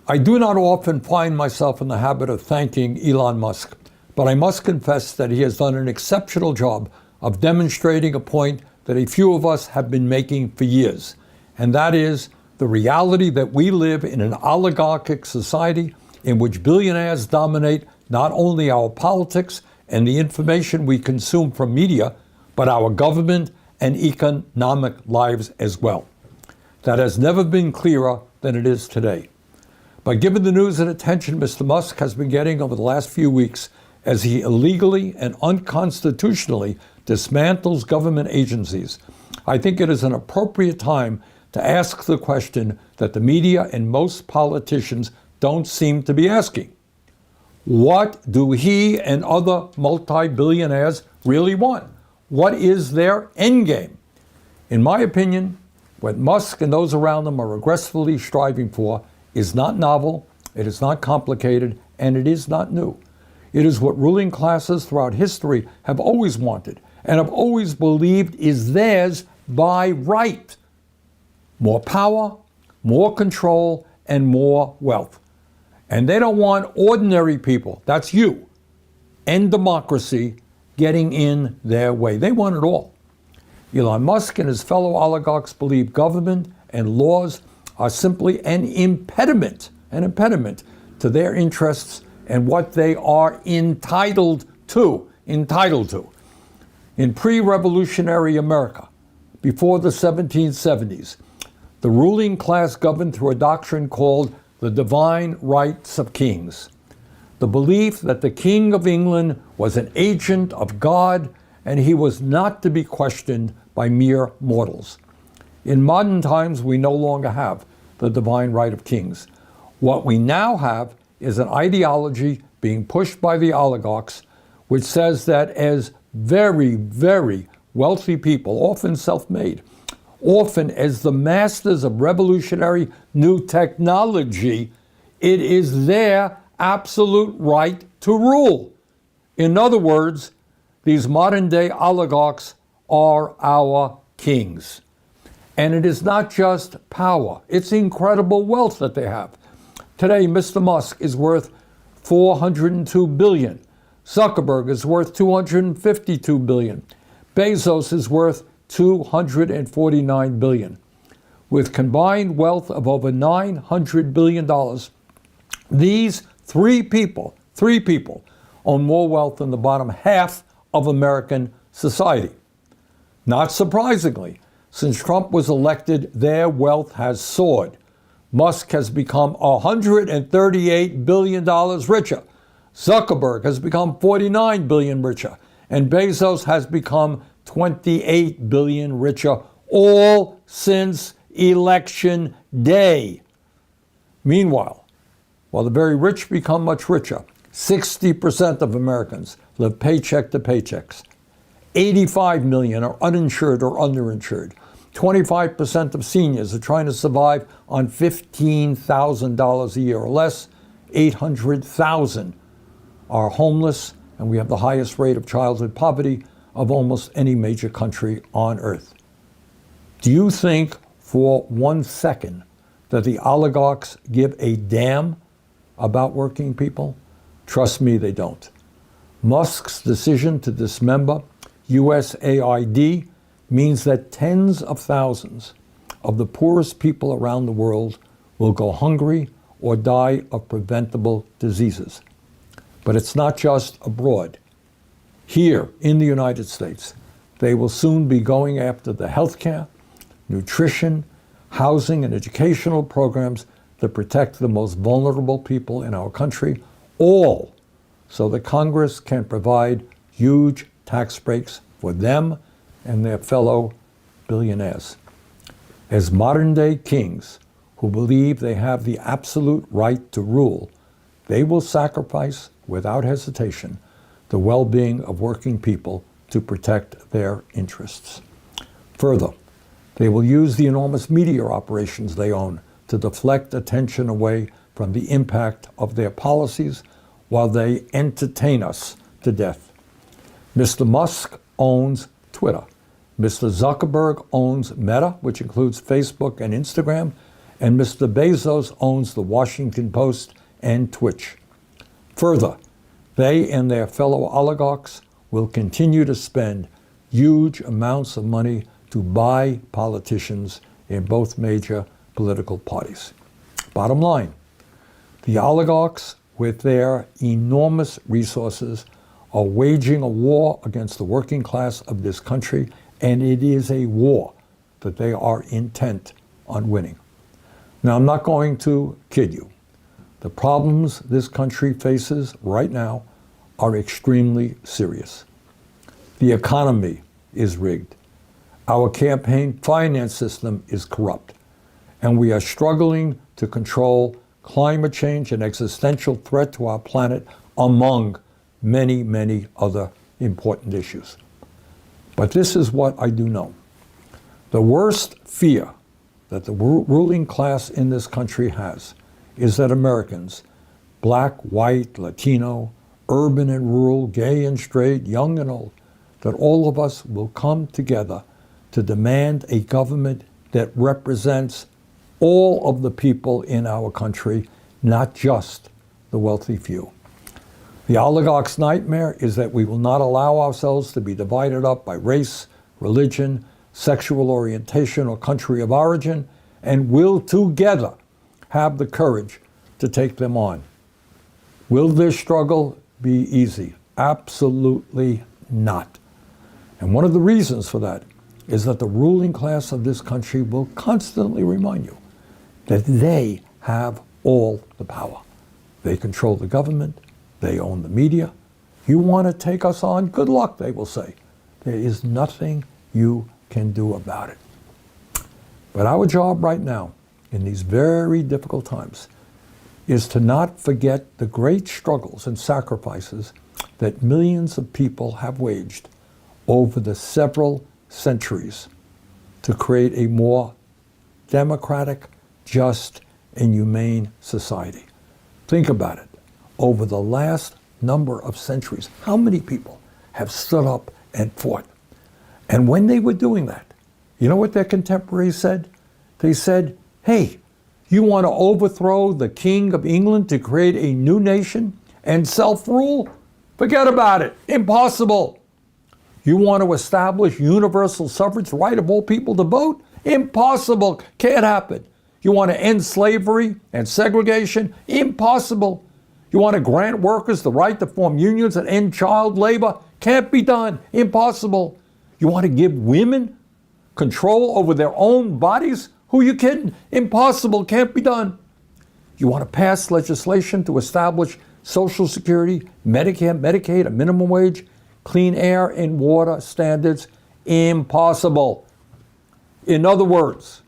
I do not often find myself in the habit of thanking Elon Musk, but I must confess that he has done an exceptional job of demonstrating a point that a few of us have been making for years, and that is the reality that we live in an oligarchic society in which billionaires dominate not only our politics and the information we consume from media, but our government and economic lives as well. That has never been clearer than it is today. But given the news and attention Mr. Musk has been getting over the last few weeks as he illegally and unconstitutionally dismantles government agencies, I think it is an appropriate time to ask the question that the media and most politicians don't seem to be asking. What do he and other multi-billionaires really want? What is their endgame? In my opinion, what Musk and those around him are aggressively striving for is not novel, it is not complicated, and it is not new. It is what ruling classes throughout history have always wanted and have always believed is theirs by right. More power, more control, and more wealth. And they don't want ordinary people, that's you, and democracy getting in their way. They want it all. Elon Musk and his fellow oligarchs believe government and laws are simply an impediment to their interests and what they are entitled to. In pre-revolutionary America, before the 1770s, the ruling class governed through a doctrine called the divine rights of kings. The belief that the King of England was an agent of God and he was not to be questioned by mere mortals. In modern times, we no longer have the divine right of kings. What we now have is an ideology being pushed by the oligarchs, which says that as very, very wealthy people, often self-made, often as the masters of revolutionary new technology, it is their absolute right to rule. In other words, these modern-day oligarchs are our kings. And it is not just power, it's incredible wealth that they have. Today, Mr. Musk is worth $402 billion. Zuckerberg is worth $252 billion. Bezos is worth $249 billion. With combined wealth of over $900 billion, these three people own more wealth than the bottom half of American society. Not surprisingly, since Trump was elected, their wealth has soared. Musk has become $138 billion richer. Zuckerberg has become $49 billion richer. And Bezos has become $28 billion richer, all since Election Day. Meanwhile, while the very rich become much richer, 60% of Americans live paycheck to paychecks. 85 million are uninsured or underinsured. 25% of seniors are trying to survive on $15,000 a year or less. 800,000 are homeless, and we have the highest rate of childhood poverty of almost any major country on earth. Do you think for 1 second that the oligarchs give a damn about working people? Trust me, they don't. Musk's decision to dismember USAID means that tens of thousands of the poorest people around the world will go hungry or die of preventable diseases. But it's not just abroad. Here in the United States, they will soon be going after the healthcare, nutrition, housing, and educational programs that protect the most vulnerable people in our country, all so that Congress can provide huge tax breaks for them and their fellow billionaires. As modern-day kings who believe they have the absolute right to rule, they will sacrifice, without hesitation, the well-being of working people to protect their interests. Further, they will use the enormous media operations they own to deflect attention away from the impact of their policies while they entertain us to death. Mr. Musk owns Twitter. Mr. Zuckerberg owns Meta, which includes Facebook and Instagram. and Mr. Bezos owns the Washington Post and Twitch. Further, they and their fellow oligarchs will continue to spend huge amounts of money to buy politicians in both major political parties. Bottom line, the oligarchs, with their enormous resources, are waging a war against the working class of this country, and it is a war that they are intent on winning. Now, I'm not going to kid you. The problems this country faces right now are extremely serious. The economy is rigged. Our campaign finance system is corrupt. And we are struggling to control climate change, an existential threat to our planet, among many, many other important issues. But this is what I do know. The worst fear that the ruling class in this country has is that Americans, black, white, Latino, urban and rural, gay and straight, young and old, that all of us will come together to demand a government that represents all of the people in our country, not just the wealthy few. The oligarch's nightmare is that we will not allow ourselves to be divided up by race, religion, sexual orientation, or country of origin, and will together have the courage to take them on. Will this struggle be easy? Absolutely not. And one of the reasons for that is that the ruling class of this country will constantly remind you that they have all the power. They control the government, they own the media. You want to take us on? Good luck, they will say. There is nothing you can do about it. But our job right now, in these very difficult times, is to not forget the great struggles and sacrifices that millions of people have waged over the several centuries to create a more democratic, just, and humane society. Think about it. Over the last number of centuries, how many people have stood up and fought? And when they were doing that, you know what their contemporaries said? They said, hey, you want to overthrow the King of England to create a new nation and self-rule? Forget about it. Impossible. You want to establish universal suffrage, right of all people to vote? Impossible. Can't happen. You want to end slavery and segregation? Impossible. You want to grant workers the right to form unions and end child labor? Can't be done. Impossible. You want to give women control over their own bodies? Who are you kidding? Impossible. Can't be done. You want to pass legislation to establish Social Security, Medicare, Medicaid, a minimum wage, clean air and water standards? Impossible. In other words,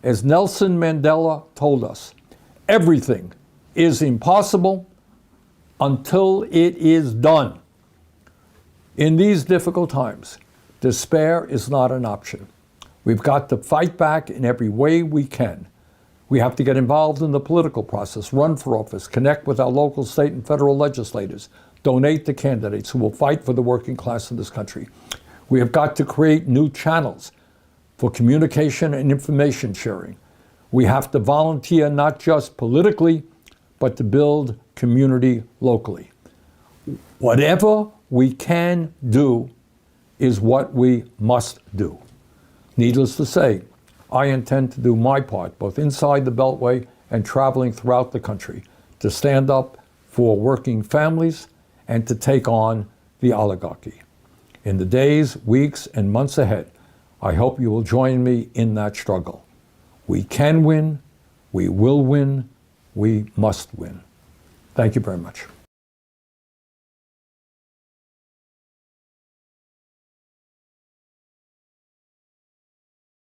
as Nelson Mandela told us, everything is impossible until it is done. In these difficult times, despair is not an option. We've got to fight back in every way we can. We have to get involved in the political process, run for office, connect with our local, state, and federal legislators, donate to candidates who will fight for the working class of this country. We have got to create new channels for communication and information sharing. We have to volunteer not just politically, but to build community locally. Whatever we can do is what we must do. Needless to say, I intend to do my part, both inside the Beltway and traveling throughout the country, to stand up for working families and to take on the oligarchy. In the days, weeks, and months ahead, I hope you will join me in that struggle. We can win, we will win, we must win. Thank you very much.